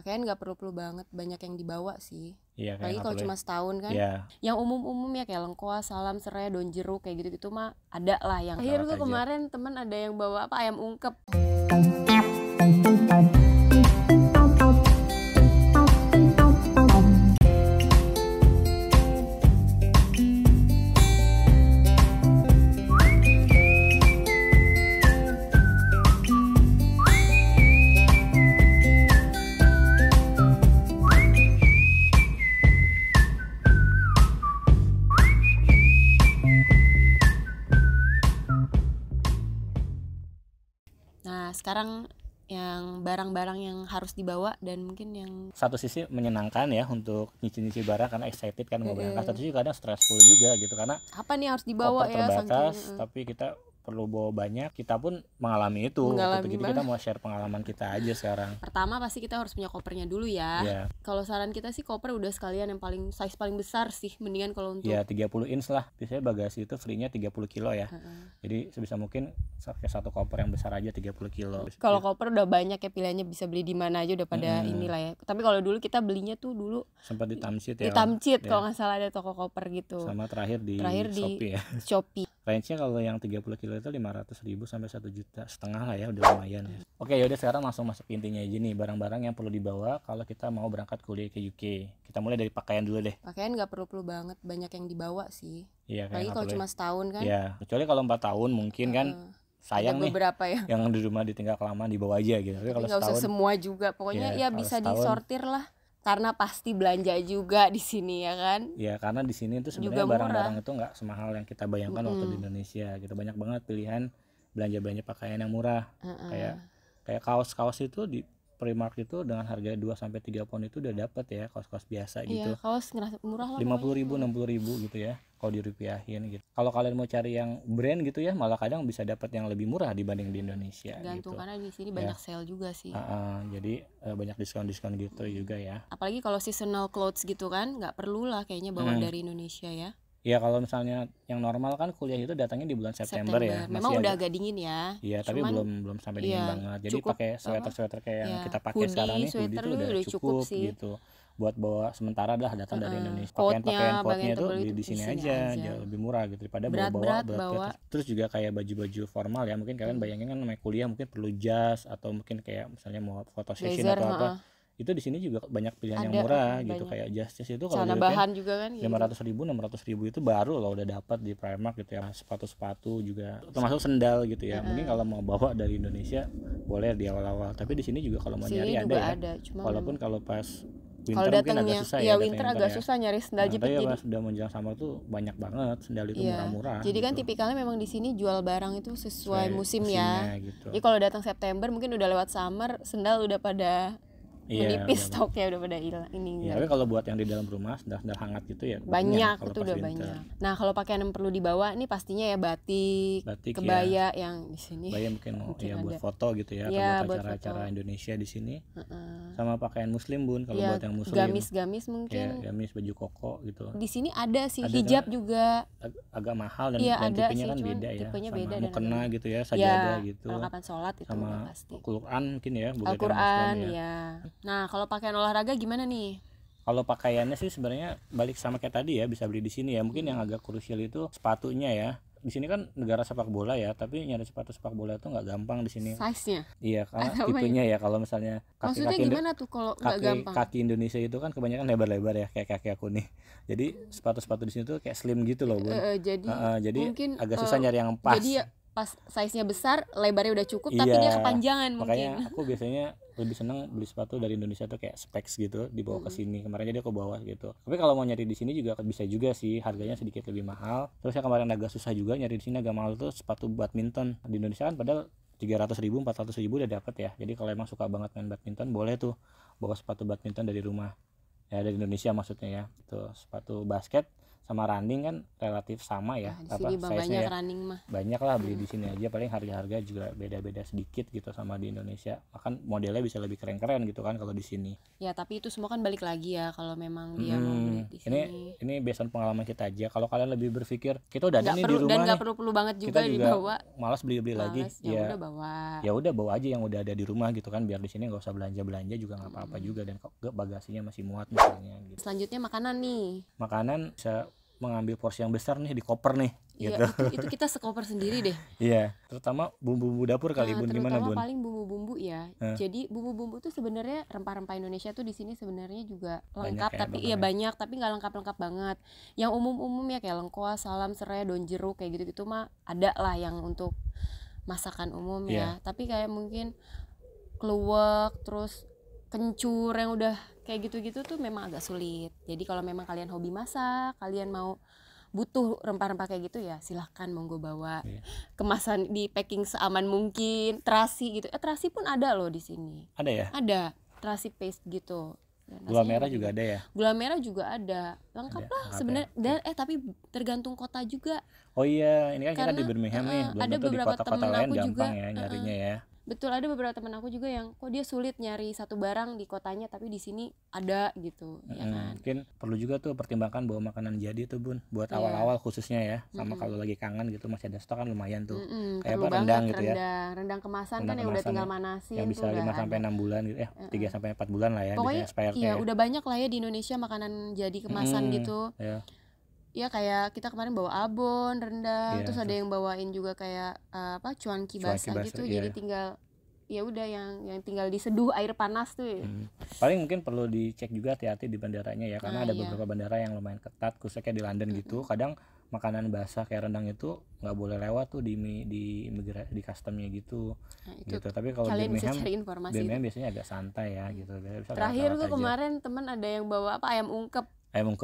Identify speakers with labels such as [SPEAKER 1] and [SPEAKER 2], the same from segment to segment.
[SPEAKER 1] Pakaian nggak perlu-perlu banget, banyak yang dibawa sih.
[SPEAKER 2] Iya, kayak
[SPEAKER 1] Apalagi
[SPEAKER 2] nggak
[SPEAKER 1] kalau
[SPEAKER 2] perlu.
[SPEAKER 1] cuma setahun kan.
[SPEAKER 2] Iya,
[SPEAKER 1] Yang umum-umum ya kayak lengkuas, salam, serai, daun jeruk kayak gitu-gitu mah ada lah yang. Akhir tuh
[SPEAKER 2] aja.
[SPEAKER 1] kemarin teman ada yang bawa apa, ayam ungkep. Nah, sekarang yang barang-barang yang harus dibawa dan mungkin yang
[SPEAKER 2] satu sisi menyenangkan ya untuk nyicil-nyicil barang karena excited kan mau berangkat, satu sisi kadang stressful juga gitu karena
[SPEAKER 1] apa nih harus dibawa
[SPEAKER 2] koper
[SPEAKER 1] ya,
[SPEAKER 2] terbatas
[SPEAKER 1] saking
[SPEAKER 2] tapi kita perlu bawa banyak. Kita pun mengalami itu
[SPEAKER 1] Mengalami
[SPEAKER 2] jadi kita mau share pengalaman kita aja sekarang.
[SPEAKER 1] pertama pasti kita harus punya kopernya dulu ya.
[SPEAKER 2] Iya.
[SPEAKER 1] Kalau saran kita sih koper udah sekalian yang paling size paling besar sih, mendingan kalau untuk
[SPEAKER 2] Ya 30 inch lah, biasanya bagasi itu free-nya 30 kilo ya. Jadi sebisa mungkin pakai satu koper yang besar aja 30 kilo.
[SPEAKER 1] kalau koper udah banyak ya pilihannya, bisa beli di mana aja udah pada inilah ya. Tapi kalau dulu kita belinya tuh dulu
[SPEAKER 2] sempat di Tamcid
[SPEAKER 1] di
[SPEAKER 2] ya.
[SPEAKER 1] Tamcid kalau nggak salah ada toko koper gitu.
[SPEAKER 2] Sama terakhir di Shopee ya.
[SPEAKER 1] Shopee.
[SPEAKER 2] Range-nya kalau yang 30 kilo itu 500.000 sampai 1,5 juta lah ya, udah lumayan ya. Oke, yaudah sekarang langsung masuk ke intinya aja nih, barang-barang yang perlu dibawa kalau kita mau berangkat kuliah ke UK. Kita mulai dari pakaian dulu deh.
[SPEAKER 1] Pakaian nggak perlu-perlu banget, banyak yang dibawa sih.
[SPEAKER 2] Iya,
[SPEAKER 1] Apalagi kalau cuma setahun kan.
[SPEAKER 2] Iya, kecuali kalau 4 tahun mungkin kan sayang
[SPEAKER 1] ada beberapa
[SPEAKER 2] nih yang di rumah ditinggal kelamaan dibawa aja gitu. Tapi kalau
[SPEAKER 1] nggak usah
[SPEAKER 2] setahun
[SPEAKER 1] semua juga, pokoknya ya
[SPEAKER 2] kalau
[SPEAKER 1] bisa
[SPEAKER 2] setahun,
[SPEAKER 1] disortir lah. Karena pasti belanja juga di sini ya kan.
[SPEAKER 2] Ya karena di sini itu sebenarnya barang-barang itu nggak semahal yang kita bayangkan waktu di Indonesia gitu. Banyak banget pilihan belanja pakaian yang murah. Kayak kaos-kaos itu di Primark itu dengan harga 2 sampai 3 pound itu udah dapat ya, kaos-kaos biasa gitu.
[SPEAKER 1] Iya, kaos ngerasa murah lah.
[SPEAKER 2] 50.000, 60.000 gitu ya kalau dirupiahin gitu. Kalau kalian mau cari yang brand gitu ya, malah kadang bisa dapat yang lebih murah dibanding di Indonesia.
[SPEAKER 1] Gantung
[SPEAKER 2] gitu.
[SPEAKER 1] Karena di sini banyak sale juga sih.
[SPEAKER 2] Jadi banyak diskon gitu juga ya.
[SPEAKER 1] Apalagi kalau seasonal clothes gitu kan, nggak perlu lah kayaknya bawa dari Indonesia ya.
[SPEAKER 2] Ya kalau misalnya yang normal kan kuliah itu datangnya di bulan September ya.
[SPEAKER 1] Memang udah agak dingin ya.
[SPEAKER 2] Iya, tapi belum sampai dingin banget. Jadi pakai sweater kayak yang kita pakai sekarang nih, hoodie itu udah cukup gitu. Buat bawa sementara dah datang dari Indonesia. Pakaian coatnya itu di sini aja, jauh lebih murah gitu daripada bawa. Terus juga kayak baju-baju formal ya, mungkin kalian bayangin kan namanya kuliah mungkin perlu jas atau mungkin kayak misalnya mau foto session atau apa. Itu di sini juga banyak pilihan yang murah gitu, kayak jas itu kalau
[SPEAKER 1] celana bahan juga kan
[SPEAKER 2] 500.000, 600.000 itu baru loh udah dapat di Primark gitu ya. Sepatu juga termasuk sendal gitu ya. Mungkin kalau mau bawa dari Indonesia boleh di awal-awal, tapi di sini juga kalau mau nyari ada. Walaupun kalau pas winter mungkin agak susah ya.
[SPEAKER 1] Winter agak susah nyari sendal jepit.
[SPEAKER 2] Tapi pas udah menjelang summer tuh banyak banget sendal itu murah-murah.
[SPEAKER 1] Jadi kan tipikalnya memang di sini jual barang itu sesuai musimnya gitu. Jadi kalau datang September mungkin udah lewat summer, sendal udah pada menipis, stoknya udah pada hilang ini.
[SPEAKER 2] Tapi kalau buat yang di dalam rumah sendal hangat gitu ya
[SPEAKER 1] banyak, itu udah banyak. Nah kalau pakaian yang perlu dibawa nih pastinya ya batik kebaya yang di sini.
[SPEAKER 2] Kebaya mungkin ya buat foto gitu ya, atau buat acara-acara Indonesia di sini. Sama pakaian muslim Bun, kalau buat yang muslim.
[SPEAKER 1] Gamis mungkin.
[SPEAKER 2] Ya, gamis, baju koko gitu.
[SPEAKER 1] Di sini ada sih hijab juga.
[SPEAKER 2] Agak mahal dan tipenya kan beda ya.
[SPEAKER 1] Tipenya
[SPEAKER 2] sama
[SPEAKER 1] beda
[SPEAKER 2] mukena gitu ya, sajadah gitu.
[SPEAKER 1] Perlengkapan sholat itu
[SPEAKER 2] sama
[SPEAKER 1] pasti.
[SPEAKER 2] Al-Quran mungkin ya,
[SPEAKER 1] Al-Quran ya. Nah kalau pakaian olahraga gimana nih?
[SPEAKER 2] Kalau pakaiannya sih sebenarnya balik sama kayak tadi ya, bisa beli di sini ya. Mungkin yang agak krusial itu sepatunya ya. Di sini kan negara sepak bola ya, tapi nyari sepatu sepak bola itu nggak gampang di sini.
[SPEAKER 1] Size-nya?
[SPEAKER 2] Iya, karena tipenya ya. Kalau misalnya
[SPEAKER 1] maksudnya gimana tuh kalau nggak gampang?
[SPEAKER 2] Kaki Indonesia itu kan kebanyakan lebar-lebar ya, kayak kaki aku nih. Jadi sepatu-sepatu di sini tuh kayak slim gitu loh, Bun. Jadi mungkin agak susah nyari yang pas.
[SPEAKER 1] Jadi pas size-nya besar, lebarnya udah cukup, tapi dia kepanjangan mungkin.
[SPEAKER 2] Makanya aku biasanya lebih seneng beli sepatu dari Indonesia tuh kayak specs gitu, dibawa ke sini. Kemarin jadi aku bawa gitu. Tapi kalau mau nyari di sini juga bisa juga sih, harganya sedikit lebih mahal. Terus yang kemarin agak susah juga nyari di sini agak mahal tuh sepatu badminton. Di Indonesia kan padahal 300.000, 400.000 udah dapat ya. Jadi kalau emang suka banget main badminton, boleh tuh bawa sepatu badminton dari rumah. Ya dari Indonesia maksudnya ya. Tuh sepatu basket sama running kan relatif sama ya,
[SPEAKER 1] di sini banyak running mah.
[SPEAKER 2] Banyak lah beli di sini aja, paling harga juga beda-beda sedikit gitu sama di Indonesia. Bahkan modelnya bisa lebih keren-keren gitu kan kalau di sini.
[SPEAKER 1] Ya, tapi itu semua kan balik lagi ya kalau memang dia mau beli di
[SPEAKER 2] sini. Ini based on pengalaman kita aja. Kalau kalian lebih berpikir kita udah ada nih di rumah
[SPEAKER 1] dan
[SPEAKER 2] nih.
[SPEAKER 1] Gak perlu banget juga dibawa.
[SPEAKER 2] Malas beli lagi.
[SPEAKER 1] Ya udah bawa.
[SPEAKER 2] Ya udah bawa aja yang udah ada di rumah gitu kan, biar di sini nggak usah belanja juga nggak apa-apa juga, dan bagasinya masih muat misalnya gitu.
[SPEAKER 1] Selanjutnya makanan nih.
[SPEAKER 2] Makanan bisa mengambil porsi yang besar nih di koper nih.
[SPEAKER 1] Iya, gitu. itu kita sekoper sendiri deh.
[SPEAKER 2] Iya, terutama bumbu-bumbu dapur kali Bun, gimana Bun?
[SPEAKER 1] Paling bumbu-bumbu ya. Jadi bumbu-bumbu tuh sebenarnya rempah-rempah Indonesia tuh di sini sebenarnya juga lengkap, tapi banyak tapi nggak lengkap banget. Yang umum-umum ya kayak lengkuas, salam, serai, daun jeruk kayak gitu-gitu mah ada lah yang untuk masakan umum ya. Tapi kayak mungkin kluwek, terus kencur yang udah kayak gitu-gitu tuh memang agak sulit. Jadi kalau memang kalian hobi masak, kalian mau butuh rempah-rempah kayak gitu ya silahkan monggo bawa. Kemasan di packing seaman mungkin. Terasi gitu. Terasi pun ada loh di sini.
[SPEAKER 2] Ada ya?
[SPEAKER 1] Ada. Terasi paste gitu.
[SPEAKER 2] Gula merah juga ada ya?
[SPEAKER 1] Gula merah juga ada. Lengkap lah sebenarnya. Dan tapi tergantung kota juga.
[SPEAKER 2] Oh iya, ini kan kita di Birmingham nih. Belum
[SPEAKER 1] ada beberapa temen aku juga
[SPEAKER 2] ya nyarinya ya.
[SPEAKER 1] Betul, ada beberapa teman aku juga yang kok dia sulit nyari satu barang di kotanya tapi di sini ada gitu, ya kan.
[SPEAKER 2] Mungkin perlu juga tuh pertimbangkan bawa makanan jadi tuh Bun, buat awal-awal khususnya ya. Sama kalau lagi kangen gitu masih ada stok kan lumayan tuh.
[SPEAKER 1] Kayak apa rendang gitu ya. Rendang kemasan kan yang udah tinggal manasin.
[SPEAKER 2] Yang bisa 5-6 bulan gitu 3-4 bulan lah ya.
[SPEAKER 1] Pokoknya iya udah banyak lah ya di Indonesia makanan jadi kemasan gitu. Ya kayak kita kemarin bawa abon, rendang, terus ada yang bawain juga kayak cuanki basah gitu. Jadi tinggal ya udah yang tinggal diseduh air panas tuh ya.
[SPEAKER 2] Paling mungkin perlu dicek juga hati-hati di bandaranya ya, karena ada beberapa bandara yang lumayan ketat, khususnya kayak di London gitu. Kadang makanan basah kayak rendang itu nggak boleh lewat tuh di customnya gitu. Gitu. Tapi kalau di Birmingham biasanya agak santai ya gitu.
[SPEAKER 1] Terakhir tuh kemarin teman ada yang bawa ayam ungkep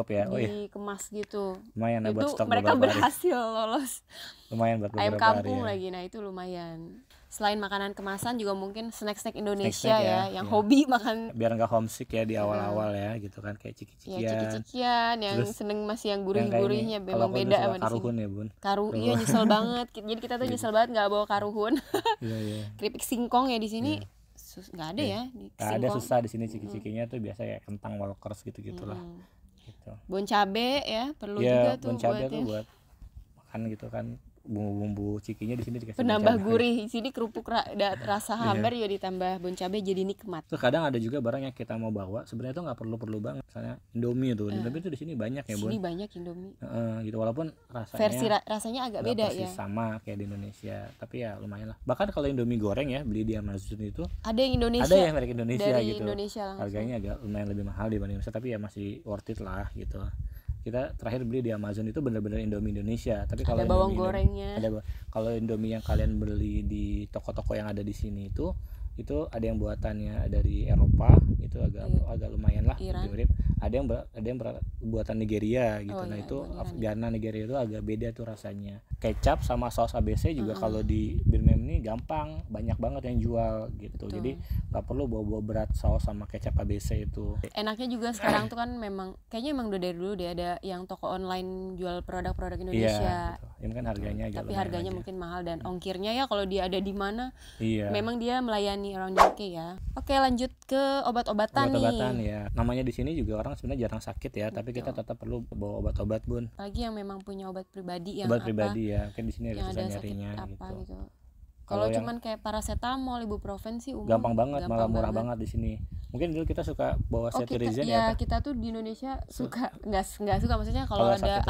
[SPEAKER 2] ya.
[SPEAKER 1] Dikemas gitu.
[SPEAKER 2] Lumayan buat stok
[SPEAKER 1] mereka berhasil lolos.
[SPEAKER 2] Lumayan buat
[SPEAKER 1] ayam kampung lagi. Nah, itu lumayan. Selain makanan kemasan juga mungkin snack-snack Indonesia yang hobi makan,
[SPEAKER 2] biar nggak homesick ya di awal-awal ya gitu kan, kayak
[SPEAKER 1] ciki-cikian yang seneng masih yang gurih-gurihnya memang beda sama di sini.
[SPEAKER 2] Karuhun ya Bun.
[SPEAKER 1] Iya nyesel banget. Jadi kita tuh nyesel banget nggak bawa karuhun. Keripik singkong ya di sini nggak ada ya.
[SPEAKER 2] Nggak ada, susah di sini ciki-cikinya tuh biasa ya kentang walkers gitu-gitulah. Gitu.
[SPEAKER 1] Bon cabe ya perlu juga tuh
[SPEAKER 2] bon cabe tuh buat makan gitu kan, bumbu-bumbu cikinya di sini dikasih
[SPEAKER 1] penambah gurih. Di sini kerupuk rasa hambar juga ditambah bon cabe jadi nikmat.
[SPEAKER 2] Tuh kadang ada juga barang yang kita mau bawa sebenarnya tuh nggak perlu banget, misalnya Indomie tuh. Indomie tuh di sini banyak ya Bun.
[SPEAKER 1] Sini banyak Indomie.
[SPEAKER 2] Gitu walaupun rasanya
[SPEAKER 1] versi rasanya agak beda ya.
[SPEAKER 2] Sama kayak di Indonesia, tapi ya lumayan lah. Bahkan kalau Indomie goreng ya beli di Amazon itu
[SPEAKER 1] ada yang Indonesia.
[SPEAKER 2] Ada yang merek Indonesia
[SPEAKER 1] dari
[SPEAKER 2] gitu.
[SPEAKER 1] Indonesia
[SPEAKER 2] harganya agak lumayan lebih mahal dibanding Indonesia, tapi ya masih worth it lah gitu. Kita terakhir beli di Amazon itu benar-benar Indomie Indonesia, tapi kalau
[SPEAKER 1] ada bawang gorengnya.
[SPEAKER 2] Kalau Indomie yang kalian beli di toko-toko yang ada di sini itu ada yang buatannya dari Eropa, itu agak lumayan lah mirip. Ada yang buatan Nigeria gitu. Itu Ghana, Nigeria itu agak beda tuh rasanya. Kecap sama saus ABC juga kalau di Birmingham ini gampang, banyak banget yang jual gitu. Jadi nggak perlu bawa berat saus sama kecap ABC itu.
[SPEAKER 1] Enaknya juga sekarang tuh kan kayaknya emang udah dari dulu deh ada yang toko online jual produk-produk Indonesia.
[SPEAKER 2] Gitu. Ini kan harganya agak
[SPEAKER 1] tapi harganya mungkin mahal dan ongkirnya ya kalau dia ada di mana. Memang dia melayani around UK ya. Oke, lanjut ke obat-obatan nih.
[SPEAKER 2] Ya. Namanya di sini juga orang sebenarnya jarang sakit ya, tapi kita tetap perlu bawa obat-obat Bun.
[SPEAKER 1] Lagi yang memang punya obat pribadi yang
[SPEAKER 2] pribadi ya, mungkin di sini ada susah nyarinya gitu.
[SPEAKER 1] Kalau cuman kayak paracetamol, ibuprofen sih umum.
[SPEAKER 2] Gampang banget, malah murah banget di sini. Mungkin dulu kita suka bawa cetirizine ya.
[SPEAKER 1] Kita tuh di Indonesia suka nggak suka, maksudnya kalau ada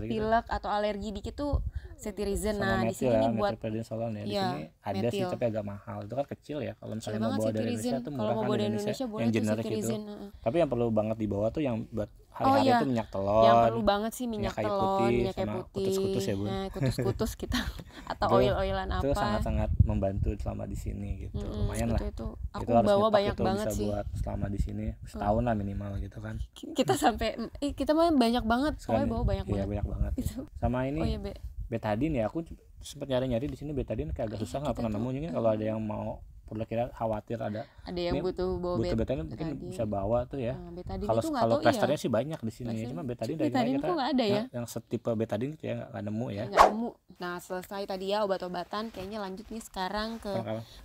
[SPEAKER 1] pilek atau alergi dikit tuh cetirizine. Nah, di sini buat
[SPEAKER 2] prednisolon ya. Di sini ada sih tapi agak mahal. Itu kan kecil ya. Kalau misalnya mau bawa dari Indonesia tuh murah kan di Indonesia yang generik itu. Tapi yang perlu banget dibawa tuh yang buat hari-hari itu minyak telur.
[SPEAKER 1] Yang perlu banget sih minyak telur, minyak kayu putih.
[SPEAKER 2] Kutus-kutus ya Bun.
[SPEAKER 1] Kutus-kutus kita atau oil-oilan apa.
[SPEAKER 2] Itu sangat-sangat membantu selama di sini gitu. Lumayan lah.
[SPEAKER 1] Itu aku bawa banyak banget sih.
[SPEAKER 2] Buat selama di sini setahun lah minimal gitu kan.
[SPEAKER 1] Kita sampai kita mah banyak banget. Pokoknya bawa banyak banget.
[SPEAKER 2] Iya, banyak banget. Sama ini betadine ya, aku sempat nyari di sini betadine kayak agak susah, nggak pernah nemu. Mungkin kalau ada yang mau perlu kira khawatir ada
[SPEAKER 1] yang butuh
[SPEAKER 2] betadine mungkin bisa bawa tuh ya. Kalau plasternya sih banyak di sini, cuma betadine
[SPEAKER 1] kok nggak ada ya
[SPEAKER 2] yang setipe betadine gitu ya nggak nemu ya.
[SPEAKER 1] Nggak nemu. Nah selesai tadi ya obat-obatan, kayaknya lanjut nih sekarang ke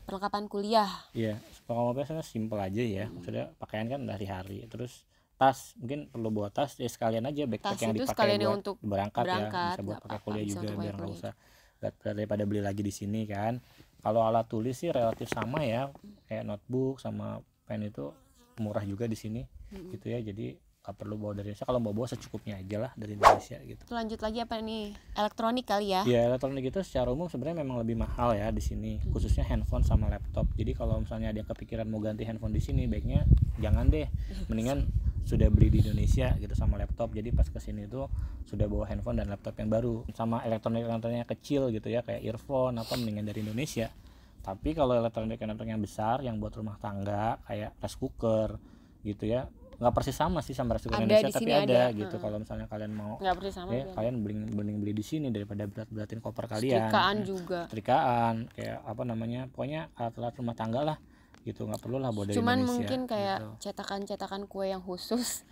[SPEAKER 1] perlengkapan kuliah.
[SPEAKER 2] Iya, perlengkapan simple aja ya, maksudnya pakaian kan hari-hari, terus tas mungkin perlu bawa tas ya sekalian aja backpack yang dipakai buat untuk berangkat ya, bisa buat pakai kuliah juga biar nggak usah daripada beli lagi di sini kan. Kalau alat tulis sih relatif sama ya, kayak notebook sama pen itu murah juga di sini gitu ya, jadi nggak perlu bawa dari Indonesia. Kalau mau bawa secukupnya aja lah dari Indonesia gitu.
[SPEAKER 1] Lanjut lagi apa nih, elektronik kali ya?
[SPEAKER 2] Ya elektronik itu secara umum sebenarnya memang lebih mahal ya di sini, khususnya handphone sama laptop. Jadi kalau misalnya ada yang kepikiran mau ganti handphone di sini, baiknya jangan deh, mendingan sudah beli di Indonesia gitu sama laptop. Jadi pas kesini tuh sudah bawa handphone dan laptop yang baru, sama elektroniknya kecil gitu ya, kayak earphone apa, mendingan dari Indonesia. Tapi kalau elektronik yang besar yang buat rumah tangga kayak rice cooker gitu ya, nggak persis sama sih sama rice cooker Indonesia, tapi ada gitu. Kalau misalnya kalian mau ya, kalian beli di sini daripada berat-beratin koper kalian. Setrikaan kayak apa namanya, pokoknya alat-alat rumah tangga lah gitu, nggak perlu lah bawa dari
[SPEAKER 1] Indonesia.
[SPEAKER 2] Cuman
[SPEAKER 1] mungkin kayak gitu. cetakan kue yang khusus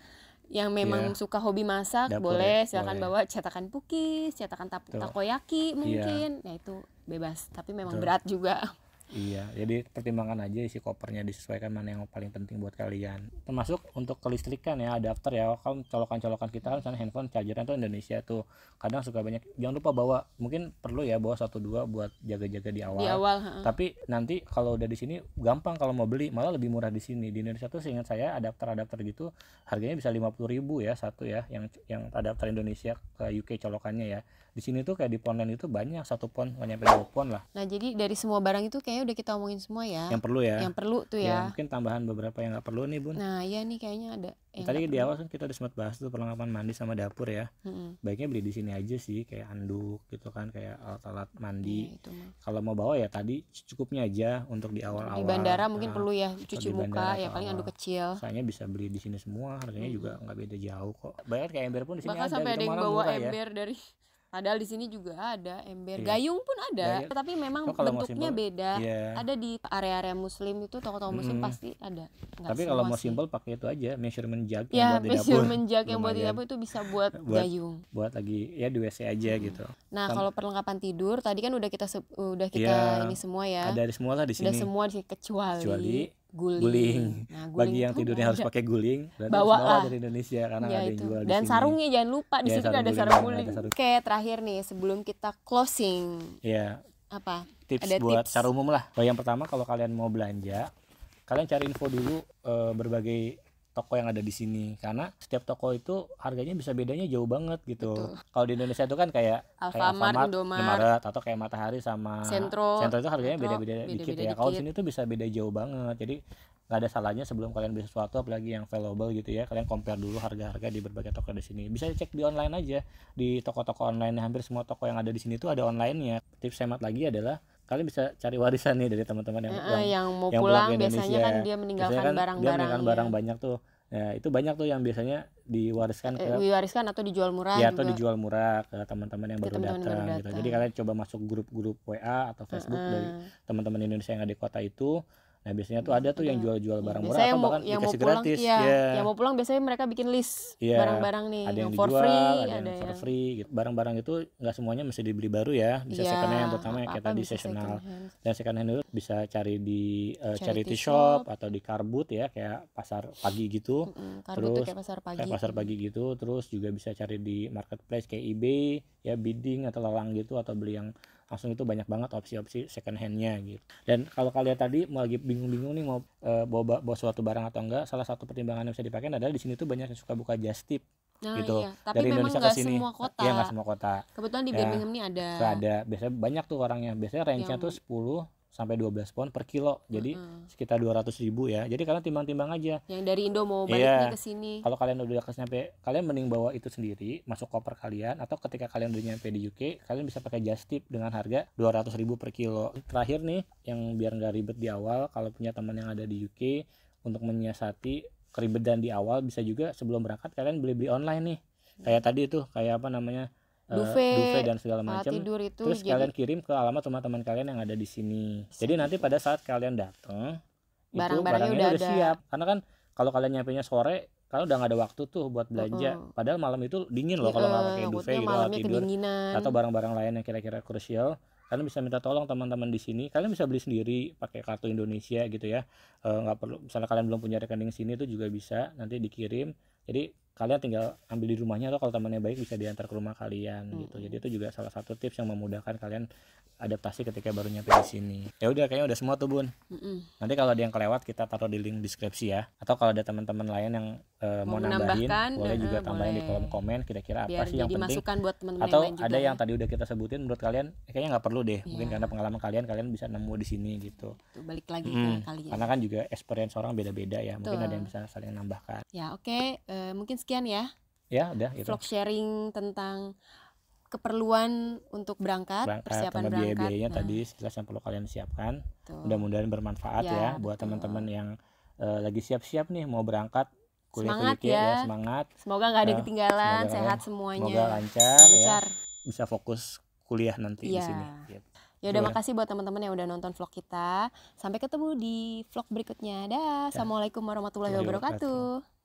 [SPEAKER 1] yang memang suka hobi masak, dapur boleh silakan bawa cetakan pukis, cetakan takoyaki mungkin. Nah itu bebas, tapi memang berat juga.
[SPEAKER 2] Iya, jadi pertimbangkan aja isi kopernya, disesuaikan mana yang paling penting buat kalian. Termasuk untuk kelistrikan ya, adapter ya. Kalau colokan-colokan kita kan misalnya handphone chargernya tuh Indonesia tuh kadang suka banyak. Jangan lupa bawa, mungkin perlu ya bawa 1-2 buat jaga-jaga di awal. Tapi nanti kalau udah di sini gampang, kalau mau beli malah lebih murah di sini. Di Indonesia tuh seingat saya adapter gitu harganya bisa 50.000 ya satu ya, yang adapter Indonesia ke UK colokannya ya. Di sini tuh kayak di Poundland itu banyak, 1 pound nggak nyampe 2 pound lah.
[SPEAKER 1] Nah jadi dari semua barang itu kayaknya udah kita omongin semua ya.
[SPEAKER 2] Yang perlu ya.
[SPEAKER 1] Yang perlu tuh ya.
[SPEAKER 2] Mungkin tambahan beberapa yang nggak perlu nih Bun.
[SPEAKER 1] Nah iya nih kayaknya ada.
[SPEAKER 2] Tadi di awal kan kita udah sempat bahas tuh perlengkapan mandi sama dapur ya. Baiknya beli di sini aja sih, kayak anduk gitu kan, kayak alat-alat mandi. Kalau mau bawa ya tadi cukupnya aja untuk di awal-awal.
[SPEAKER 1] Di bandara mungkin perlu ya cuci muka ya, paling anduk kecil.
[SPEAKER 2] Soalnya bisa beli di sini semua, harganya juga nggak beda jauh kok. Bahkan kayak ember pun di sini ada.
[SPEAKER 1] Bahkan sampai ada yang bawa ember dari padahal di sini juga ada ember, gayung pun ada, tapi memang bentuknya beda. Ada di area-area muslim itu, toko-toko muslim pasti ada.
[SPEAKER 2] Tapi kalau mau simple pakai itu aja, measurement jug
[SPEAKER 1] yang buat di dapur. Measurement jug yang buat di dapur itu bisa buat gayung.
[SPEAKER 2] Buat lagi ya di WC aja gitu.
[SPEAKER 1] Nah, kalau perlengkapan tidur tadi kan udah kita ini semua ya.
[SPEAKER 2] Ada semua lah di sini.
[SPEAKER 1] Ada semua di sini kecuali
[SPEAKER 2] guling. Nah, bagi yang tidurnya harus pakai guling, bawa dari Indonesia karena ada yang jual di sini.
[SPEAKER 1] Dan sarungnya jangan lupa, di sini ada sarung guling. Oke, terakhir nih sebelum kita closing.
[SPEAKER 2] Iya.
[SPEAKER 1] Apa?
[SPEAKER 2] Tips buat secara umum lah. Yang pertama, kalau kalian mau belanja, kalian cari info dulu berbagai toko yang ada di sini, karena setiap toko itu harganya bisa bedanya jauh banget gitu. Kalau di Indonesia itu kan kayak
[SPEAKER 1] Alfamart,
[SPEAKER 2] Indomaret, atau kayak Matahari sama Sentro itu harganya beda-beda dikit ya. Kalau sini tuh bisa beda jauh banget. Jadi nggak ada salahnya sebelum kalian beli sesuatu, apalagi yang valuable gitu ya, kalian compare dulu harga-harga di berbagai toko di sini. Bisa cek di online aja, di toko-toko online. Hampir semua toko yang ada di sini tuh ada online-nya. Tips hemat lagi adalah kalian bisa cari warisan nih dari teman-teman
[SPEAKER 1] yang mau pulang biasanya kan dia meninggalkan barang-barang
[SPEAKER 2] banyak tuh. Ya, itu banyak tuh yang biasanya diwariskan
[SPEAKER 1] atau dijual murah
[SPEAKER 2] ya, atau dijual murah ke teman-teman yang baru datang gitu. Jadi kalian coba masuk grup-grup WA atau Facebook dari teman-teman Indonesia yang ada di kota itu. Nah biasanya tuh ada tuh yang jual-jual barang murah atau bahkan dikasih gratis.
[SPEAKER 1] Yang mau pulang biasanya mereka bikin list barang-barang nih,
[SPEAKER 2] ada yang for free, ada yang for free gitu. Barang-barang itu nggak semuanya mesti dibeli baru ya, bisa second hand, terutama kayak tadi seasonal. Dan second hand itu bisa cari di charity shop atau di Karbut ya, kayak pasar pagi gitu. Terus kayak pasar pagi gitu. Terus juga bisa cari di marketplace kayak eBay ya, bidding atau lelang gitu, atau beli yang langsung. Itu banyak banget opsi-opsi second hand-nya gitu. Dan kalau kalian tadi mau lagi bingung-bingung nih mau bawa suatu barang atau enggak, salah satu pertimbangan yang bisa dipakai adalah di sini tuh banyak yang suka buka just tip gitu.
[SPEAKER 1] Tapi
[SPEAKER 2] dari
[SPEAKER 1] memang
[SPEAKER 2] Indonesia ke sini.
[SPEAKER 1] Semua kota.
[SPEAKER 2] Iya, nggak semua kota.
[SPEAKER 1] Kebetulan di Birmingham nih ada.
[SPEAKER 2] Biasanya banyak tuh orangnya. Biasanya range-nya tuh 10 sampai 12 pound per kilo. Jadi sekitar 200.000 ya. Jadi kalian timbang-timbang aja.
[SPEAKER 1] Yang dari Indo mau balik ke sini.
[SPEAKER 2] Kalau kalian udah nyampe, kalian mending bawa itu sendiri masuk koper kalian, atau ketika kalian udah nyampe di UK, kalian bisa pakai just tip dengan harga 200.000 per kilo. Terakhir nih, yang biar nggak ribet di awal, kalau punya teman yang ada di UK, untuk menyiasati keribetan di awal, bisa juga sebelum berangkat kalian beli online nih. Kayak tadi itu, kayak apa namanya? duvet dan segala macam. Terus
[SPEAKER 1] jadi
[SPEAKER 2] kalian kirim ke alamat rumah teman kalian yang ada di sini. Jadi nanti pada saat kalian datang itu barangnya udah siap. Karena kan kalau kalian nyampenya sore, kalau udah nggak ada waktu tuh buat belanja. Padahal malam itu dingin loh kalau nggak pakai duvet gitu alat tidur atau barang-barang lain yang kira-kira krusial. Kalian bisa minta tolong teman-teman di sini. Kalian bisa beli sendiri pakai kartu Indonesia gitu ya. Nggak perlu, misalnya kalian belum punya rekening sini itu juga bisa nanti dikirim. Jadi kalian tinggal ambil di rumahnya, atau kalau temannya baik bisa diantar ke rumah kalian gitu. Jadi itu juga salah satu tips yang memudahkan kalian adaptasi ketika baru nyampe di sini. Ya udah, kayaknya udah semua tuh Bun. Nanti kalau ada yang kelewat kita taruh di link deskripsi ya. Atau kalau ada teman-teman lain yang mau nambahin, boleh juga tambahin di kolom komen kira-kira apa sih yang penting.
[SPEAKER 1] Buat teman-teman
[SPEAKER 2] atau
[SPEAKER 1] yang lain juga,
[SPEAKER 2] ada yang tadi udah kita sebutin menurut kalian kayaknya nggak perlu deh. Mungkin karena pengalaman kalian bisa nemu di sini gitu.
[SPEAKER 1] Balik lagi ke kalian.
[SPEAKER 2] Karena kan juga experience orang beda-beda ya. Mungkin ada yang bisa saling nambahkan.
[SPEAKER 1] Ya oke. Mungkin sekian ya.
[SPEAKER 2] Ya udah gitu.
[SPEAKER 1] Vlog sharing tentang keperluan untuk berangkat persiapan berangkat.
[SPEAKER 2] Biaya-biayanya tadi sejelas yang perlu kalian siapkan. Mudah-mudahan bermanfaat ya buat teman-teman yang lagi siap-siap nih mau berangkat kuliah ya. Semangat.
[SPEAKER 1] Semoga nggak ada ketinggalan, sehat semuanya.
[SPEAKER 2] Semoga lancar ya. Bisa fokus kuliah nanti di sini. Gitu.
[SPEAKER 1] Ya udah, makasih buat teman-teman yang udah nonton vlog kita. Sampai ketemu di vlog berikutnya. Dah. Assalamualaikum warahmatullahi wabarakatuh.